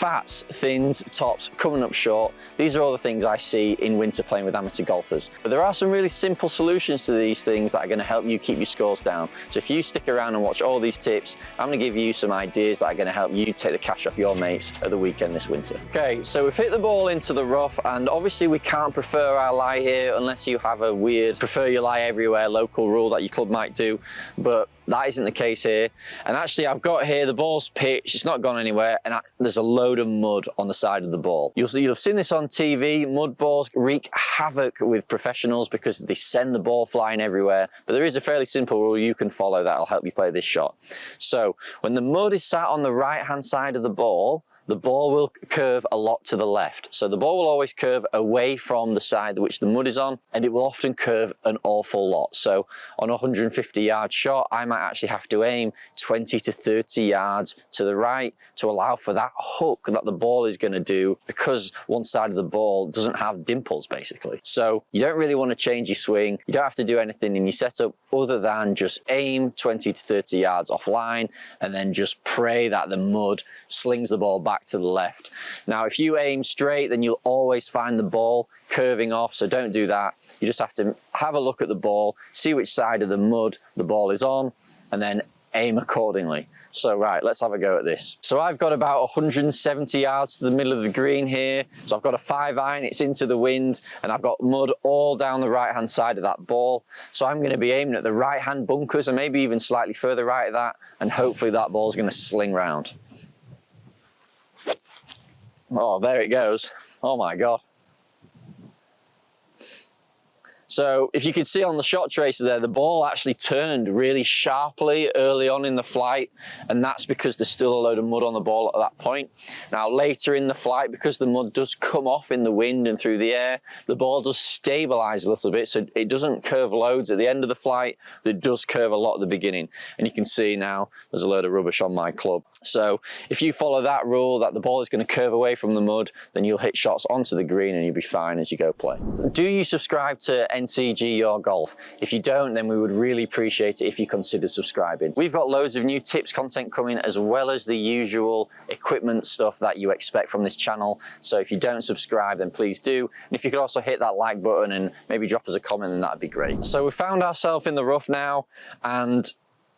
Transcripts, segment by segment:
fats, thins, tops, coming up short. These are all the things I see in winter playing with amateur golfers. But there are some really simple solutions to these things that are going to help you keep your scores down. So if you stick around and watch all these tips, I'm going to give you some ideas that are going to help you take the cash off your mates at the weekend this winter. Okay, so we've hit the ball into the rough, and obviously we can't prefer our lie here unless you have a weird prefer your lie everywhere local rule that your club might do, but that isn't the case here. And actually I've got here, the ball's pitched, it's not gone anywhere, and there's a load of mud on the side of the ball. You'll have seen this on TV. Mud balls wreak havoc with professionals because they send the ball flying everywhere, but there is a fairly simple rule you can follow that'll help you play this shot. So when the mud is sat on the right hand side of the ball will curve a lot to the left. So the ball will always curve away from the side which the mud is on, and it will often curve an awful lot. So on a 150-yard shot, I might actually have to aim 20 to 30 yards to the right to allow for that hook that the ball is going to do, because one side of the ball doesn't have dimples, basically. So you don't really want to change your swing. You don't have to do anything in your setup other than just aim 20 to 30 yards offline and then just pray that the mud slings the ball back to the left. Now, if you aim straight, then you'll always find the ball curving off, so don't do that. You just have to have a look at the ball, see which side of the mud the ball is on, and then aim accordingly. So right, let's have a go at this. So I've got about 170 yards to the middle of the green here. So I've got a 5-iron, it's into the wind, and I've got mud all down the right hand side of that ball. So I'm going to be aiming at the right hand bunkers and maybe even slightly further right of that, and hopefully that ball's going to sling round. Oh, there it goes. Oh my God. So if you can see on the shot tracer there, the ball actually turned really sharply early on in the flight, and that's because there's still a load of mud on the ball at that point. Now later in the flight, because the mud does come off in the wind and through the air, the ball does stabilize a little bit, so it doesn't curve loads at the end of the flight, but it does curve a lot at the beginning. And you can see now there's a load of rubbish on my club. So if you follow that rule that the ball is going to curve away from the mud, then you'll hit shots onto the green and you'll be fine as you go play. Do you subscribe to NCG Your Golf? If you don't, then we would really appreciate it if you consider subscribing. We've got loads of new tips content coming, as well as the usual equipment stuff that you expect from this channel. So if you don't subscribe, then please do. And if you could also hit that like button and maybe drop us a comment, then that'd be great. So we found ourselves in the rough now, and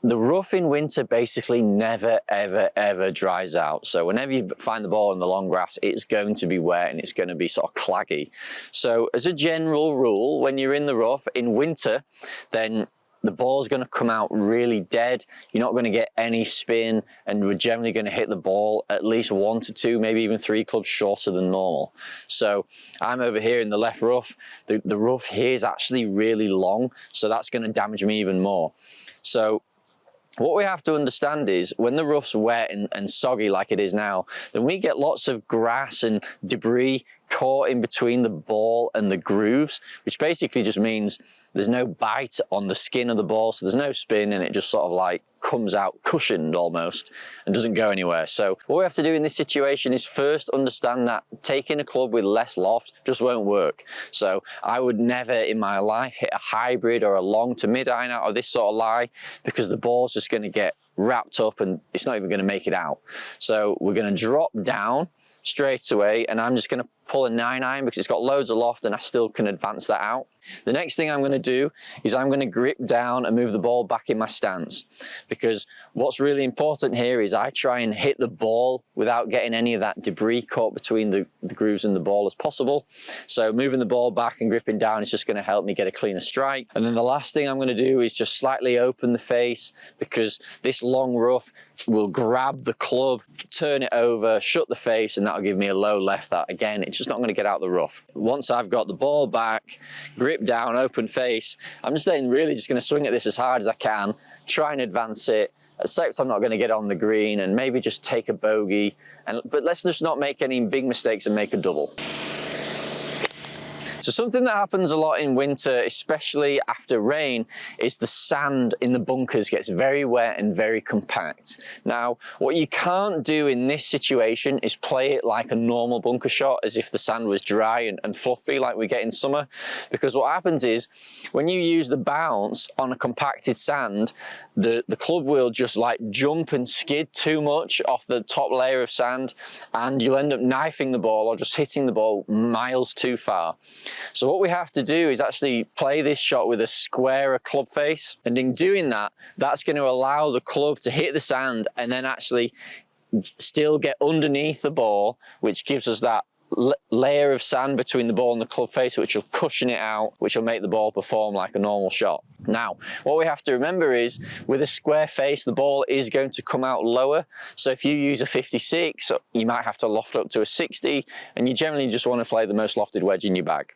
the rough in winter basically never, ever, ever dries out. So whenever you find the ball in the long grass, it's going to be wet and it's going to be sort of claggy. So as a general rule, when you're in the rough in winter, then the ball's going to come out really dead. You're not going to get any spin, and we're generally going to hit the ball at least 1 to 2, maybe even 3 clubs shorter than normal. So I'm over here in the left rough. The rough here is actually really long, so that's going to damage me even more. So what we have to understand is when the rough's wet and soggy like it is now, then we get lots of grass and debris caught in between the ball and the grooves, which basically just means there's no bite on the skin of the ball, so there's no spin, and it just sort of like comes out cushioned almost and doesn't go anywhere. So what we have to do in this situation is first understand that taking a club with less loft just won't work. So I would never in my life hit a hybrid or a long to mid iron out of this sort of lie, because the ball's just going to get wrapped up and it's not even going to make it out. So we're going to drop down straight away, and I'm just going to pull a 9-iron because it's got loads of loft and I still can advance that out. The next thing I'm going to do is I'm going to grip down and move the ball back in my stance, because what's really important here is I try and hit the ball without getting any of that debris caught between the grooves and the ball as possible. So moving the ball back and gripping down is just going to help me get a cleaner strike. And then the last thing I'm going to do is just slightly open the face, because this long rough will grab the club, turn it over, shut the face, and that'll give me a low left that again, it's just not going to get out the rough. Once I've got the ball back, grip down, open face, I'm just then really just going to swing at this as hard as I can, try and advance it. Except I'm not going to get on the green and maybe just take a bogey, but let's just not make any big mistakes and make a double. So something that happens a lot in winter, especially after rain, is the sand in the bunkers gets very wet and very compact. Now, what you can't do in this situation is play it like a normal bunker shot, as if the sand was dry and fluffy like we get in summer, because what happens is when you use the bounce on a compacted sand, the club will just like jump and skid too much off the top layer of sand, and you'll end up knifing the ball or just hitting the ball miles too far. So what we have to do is actually play this shot with a squarer club face, and in doing that, that's going to allow the club to hit the sand and then actually still get underneath the ball, which gives us that layer of sand between the ball and the club face, which will cushion it out, which will make the ball perform like a normal shot. Now, what we have to remember is with a square face, the ball is going to come out lower. So if you use a 56, you might have to loft up to a 60, and you generally just want to play the most lofted wedge in your bag.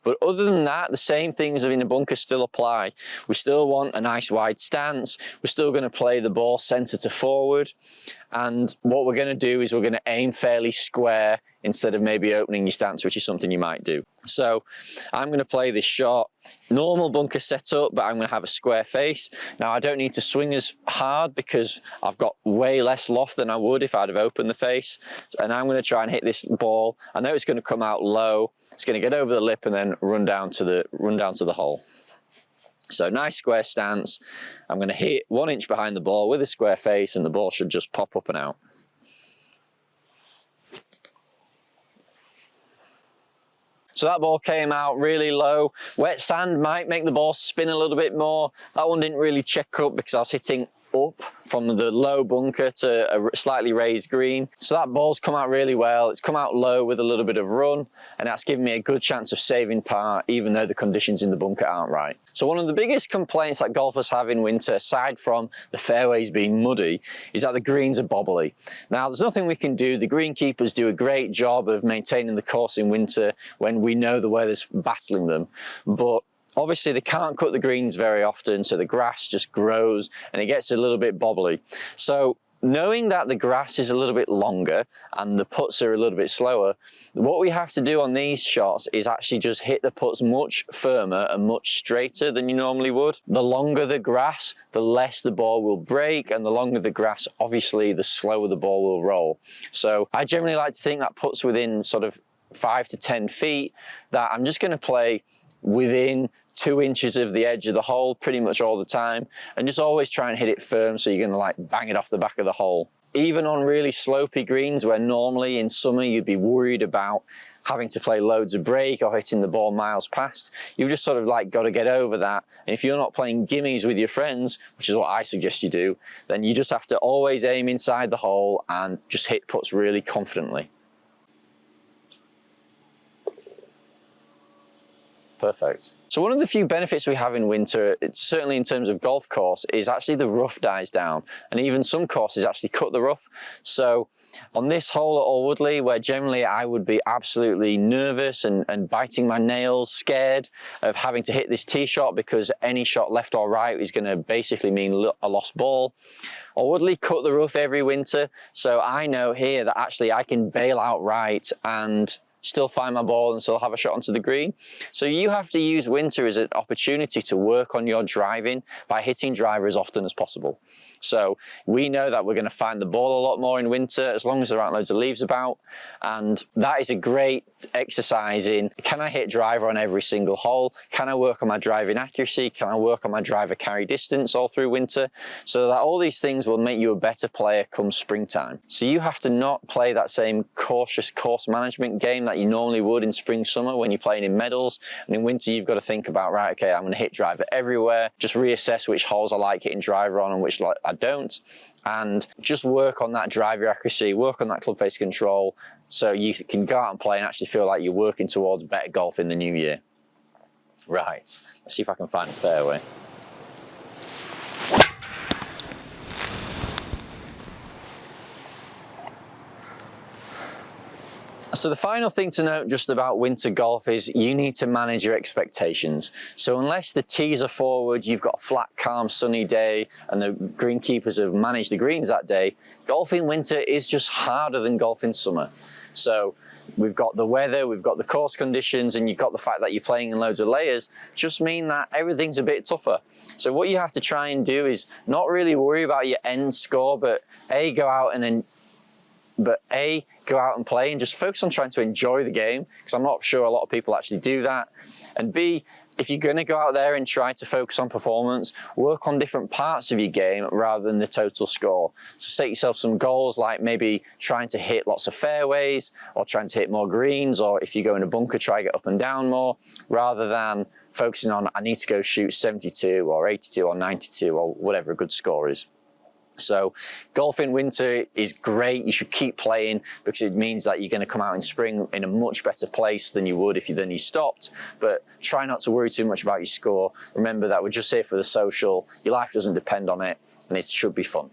But other than that, the same things in a bunker still apply. We still want a nice wide stance. We're still going to play the ball center to forward. And what we're going to do is we're going to aim fairly square instead of maybe opening your stance, which is something you might do. So I'm going to play this shot, normal bunker setup, but I'm going to have a square face. Now I don't need to swing as hard because I've got way less loft than I would if I'd have opened the face. And I'm going to try and hit this ball. I know it's going to come out low. It's going to get over the lip and then run down to the hole. So nice square stance. I'm going to hit 1 inch behind the ball with a square face, and the ball should just pop up and out. So that ball came out really low. Wet sand might make the ball spin a little bit more. That one didn't really check up because I was hitting up from the low bunker to a slightly raised green. So that ball's come out really well. It's come out low with a little bit of run, and that's given me a good chance of saving par, even though the conditions in the bunker aren't right. So one of the biggest complaints that golfers have in winter, aside from the fairways being muddy, is that the greens are bobbly. Now, there's nothing we can do. The greenkeepers do a great job of maintaining the course in winter when we know the weather's battling them, but obviously they can't cut the greens very often, so the grass just grows and it gets a little bit bobbly. So knowing that the grass is a little bit longer and the putts are a little bit slower, what we have to do on these shots is actually just hit the putts much firmer and much straighter than you normally would. The longer the grass, the less the ball will break, and the longer the grass, obviously, the slower the ball will roll. So I generally like to think that putts within sort of 5 to 10 feet, that I'm just going to play within 2 inches of the edge of the hole pretty much all the time, and just always try and hit it firm so you're going to like bang it off the back of the hole. Even on really slopey greens where normally in summer you'd be worried about having to play loads of break or hitting the ball miles past, you've just sort of like got to get over that. And if you're not playing gimmies with your friends, which is what I suggest you do, then you just have to always aim inside the hole and just hit putts really confidently. Perfect. So one of the few benefits we have in winter, certainly in terms of golf course, is actually the rough dies down, and even some courses actually cut the rough. So on this hole at Alwoodley, where generally I would be absolutely nervous and biting my nails, scared of having to hit this tee shot because any shot left or right is going to basically mean a lost ball, Alwoodley cut the rough every winter, so I know here that actually I can bail out right and still find my ball and still have a shot onto the green. So you have to use winter as an opportunity to work on your driving by hitting driver as often as possible. So we know that we're going to find the ball a lot more in winter as long as there aren't loads of leaves about, and that is a great exercise in, can I hit driver on every single hole? Can I work on my driving accuracy? Can I work on my driver carry distance all through winter? So that all these things will make you a better player come springtime. So you have to not play that same cautious course management game that you normally would in spring, summer when you're playing in medals. And in winter, you've got to think about, right, okay, I'm going to hit driver everywhere. Just reassess which holes I like hitting driver on and which I don't. And just work on that driver accuracy, work on that club face control, so you can go out and play and actually feel like you're working towards better golf in the new year. Right, let's see if I can find a fairway. So the final thing to note just about winter golf is you need to manage your expectations. So unless the tees are forward, you've got a flat, calm, sunny day, and the greenkeepers have managed the greens that day, golf in winter is just harder than golf in summer. So we've got the weather, we've got the course conditions, and you've got the fact that you're playing in loads of layers, just mean that everything's a bit tougher. So what you have to try and do is not really worry about your end score, but go out and play and just focus on trying to enjoy the game, because I'm not sure a lot of people actually do that. And B, if you're going to go out there and try to focus on performance, work on different parts of your game rather than the total score. So set yourself some goals, like maybe trying to hit lots of fairways, or trying to hit more greens, or if you go in a bunker, try to get up and down more, rather than focusing on, I need to go shoot 72 or 82 or 92 or whatever a good score is. So golf in winter is great. You should keep playing, because it means that you're going to come out in spring in a much better place than you would if you stopped. But try not to worry too much about your score. Remember that we're just here for the social. Your life doesn't depend on it, and it should be fun.